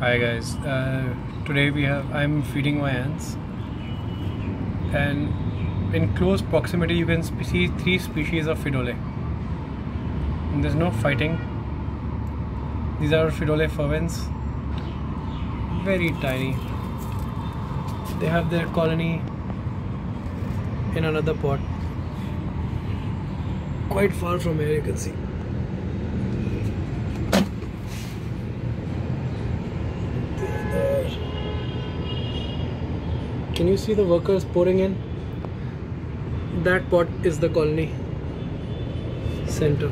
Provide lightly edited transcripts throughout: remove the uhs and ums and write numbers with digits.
Hi guys, today I'm feeding my ants, and in close proximity you can see three species of Fidole. And there's no fighting. These are Fidole fervens, very tiny. They have their colony in another pot, quite far from here you can see. Can you see the workers pouring in? That pot is the colony center.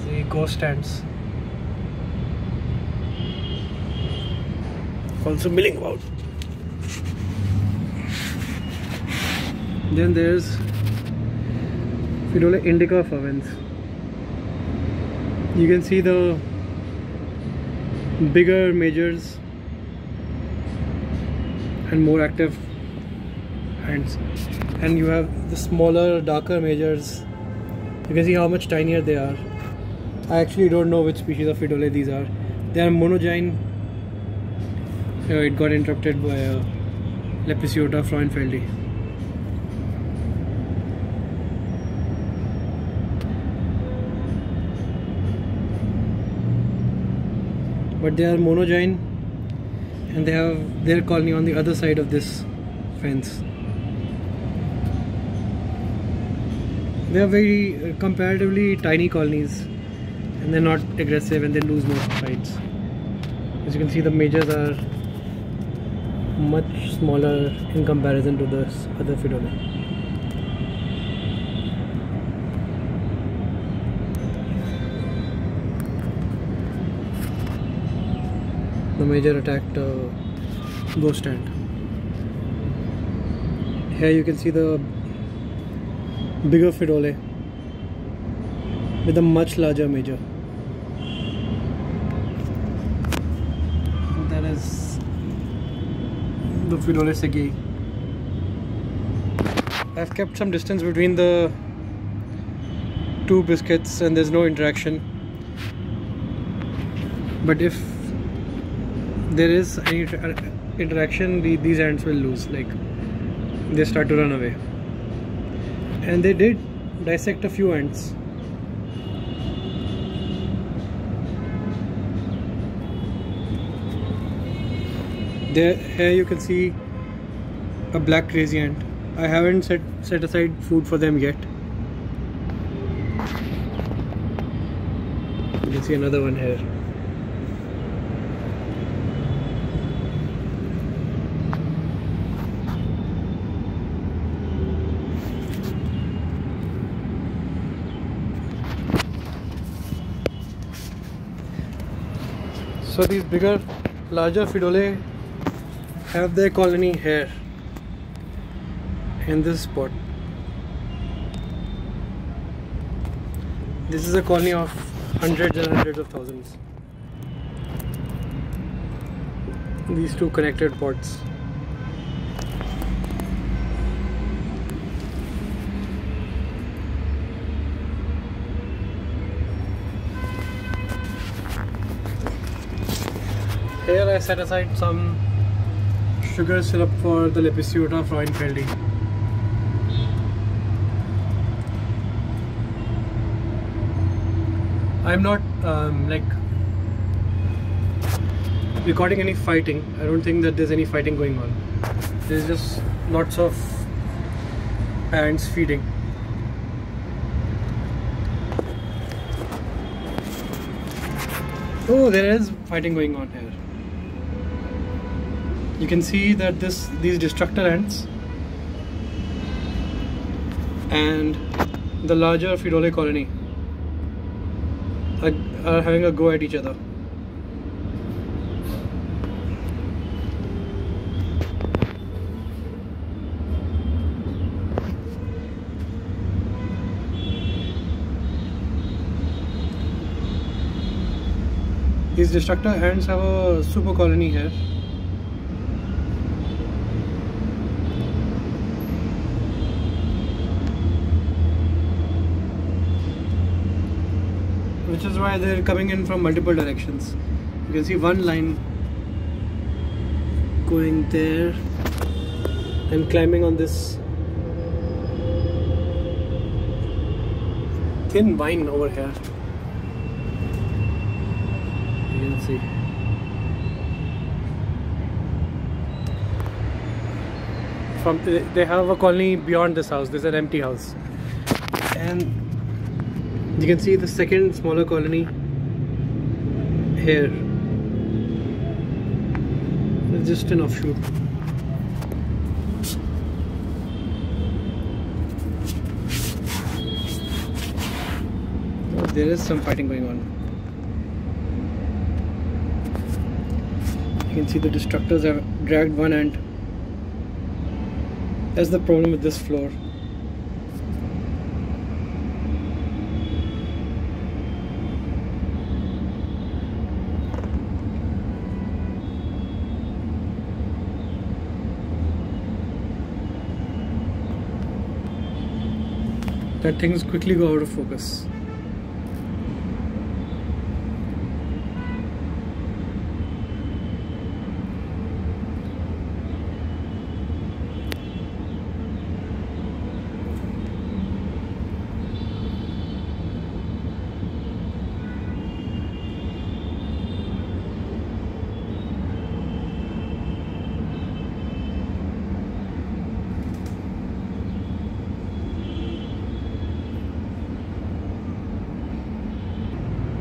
See ghost stands. Also milling about. Then there's Fidole indica fervens. You can see the bigger majors and more active ants, and you have the smaller darker majors. You can see how much tinier they are. I actually don't know which species of Fidole these are. They are monogyne. It got interrupted by Lepisiota frauenfeldi. But they are monogyne, and they have their colony on the other side of this fence. They are very comparatively tiny colonies, and they're not aggressive, and they lose most fights. As you can see, the majors are much smaller in comparison to the other Fidole. The major attacked ghost ant. Here you can see the bigger Fidole with a much larger major. That is the Fidole segui. I've kept some distance between the two biscuits and there's no interaction. But if there is any interaction, these ants will lose. Like, they start to run away. And they did dissect a few ants. Here you can see a black crazy ant. I haven't set aside food for them yet. You can see another one here. So these larger Fidole have their colony here in this spot. This is a colony of hundreds and hundreds of thousands. These two connected pots. Here I set aside some sugar syrup for the Lepisiota frauenfeldi. I'm not like recording any fighting. I don't think that there's any fighting going on. There's just lots of ants feeding. Oh, there is fighting going on here. You can see that these destructor ants and the larger Fidole colony are having a go at each other. These destructor ants have a super colony here. which is why they're coming in from multiple directions. You can see one line going there and climbing on this thin vine over here. You can see. They have a colony beyond this house. There's an empty house, and you can see the second smaller colony here. It's just an offshoot. Oh, there is some fighting going on. You can see the destructors have dragged one end. That's the problem with this floor. That things quickly go out of focus.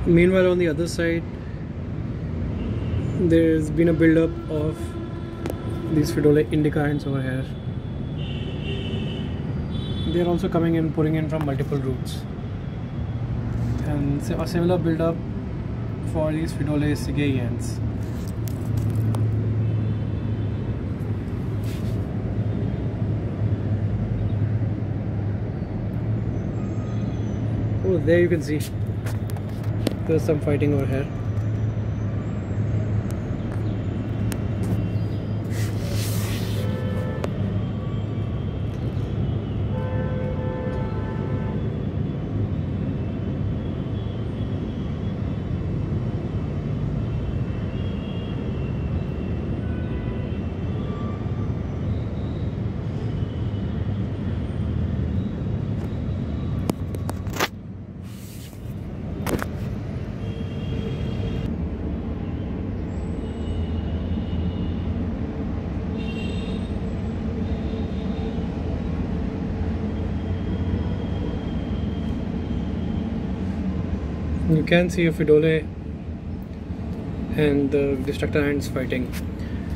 Meanwhile, on the other side, there's been a build-up of these Phaedolae indica ants over here. They're also coming in, pouring in from multiple routes, and a similar build-up for these Phaedolae sigei ants. Oh, there you can see. There's some fighting over here. You can see a Phaedolae and the destructor ants fighting,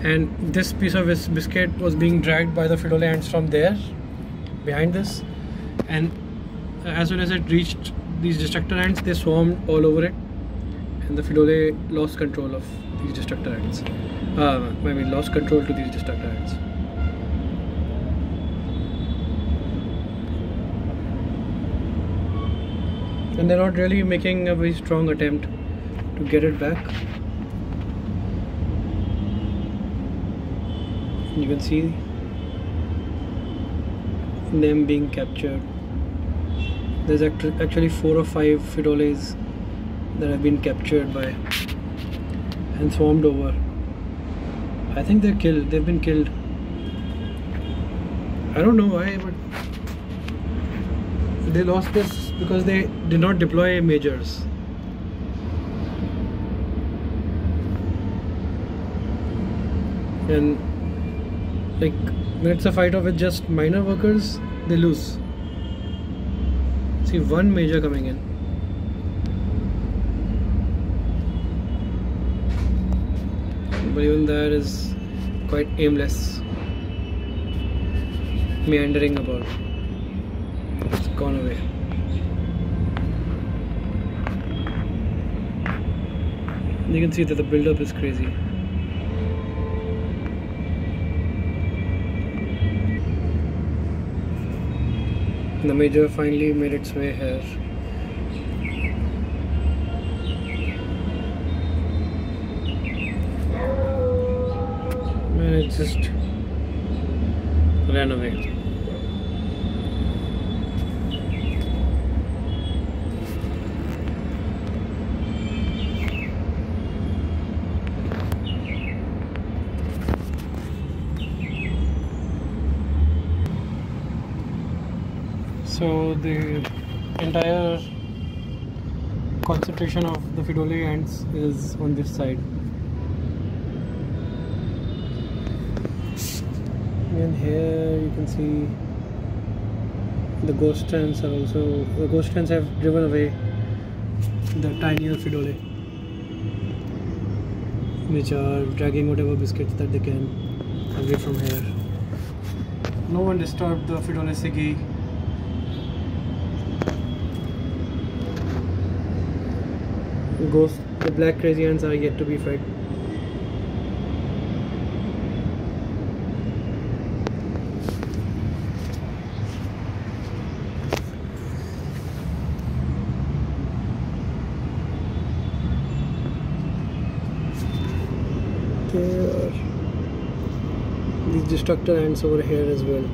and this piece of biscuit was being dragged by the Phaedolae ants from there, behind this, and as soon as it reached these destructor ants, they swarmed all over it, and the Phaedolae lost control of these destructor ants. Lost control to these destructor ants. And they're not really making a very strong attempt to get it back. You can see them being captured. There's actually 4 or 5 Phaedolaes that have been captured by and swarmed over. I think they're killed. They've been killed. I don't know why, but they lost this because they did not deploy majors. And like when it's a fight off with just minor workers, they lose. See one major coming in. But even that is quite aimless, meandering about. It's gone away. You can see that the build-up is crazy. The major finally made its way here. And it just ran away. So the entire concentration of the Fidole ants is on this side. And here you can see the ghost ants are also, the ghost ants have driven away the tinier Fidole, which are dragging whatever biscuits that they can away from here. No one disturbed the Fidole Sigi. The black crazy ants are yet to be fed. There are these destructor ants over here as well.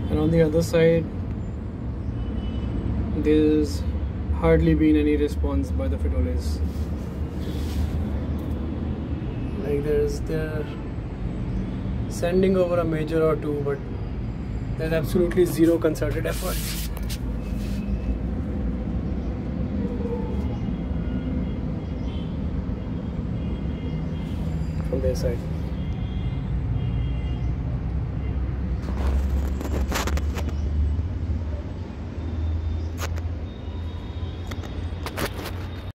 And on the other side, there's hardly been any response by the Fidoles. Like they're sending over a major or two, but there's absolutely zero concerted effort. From their side.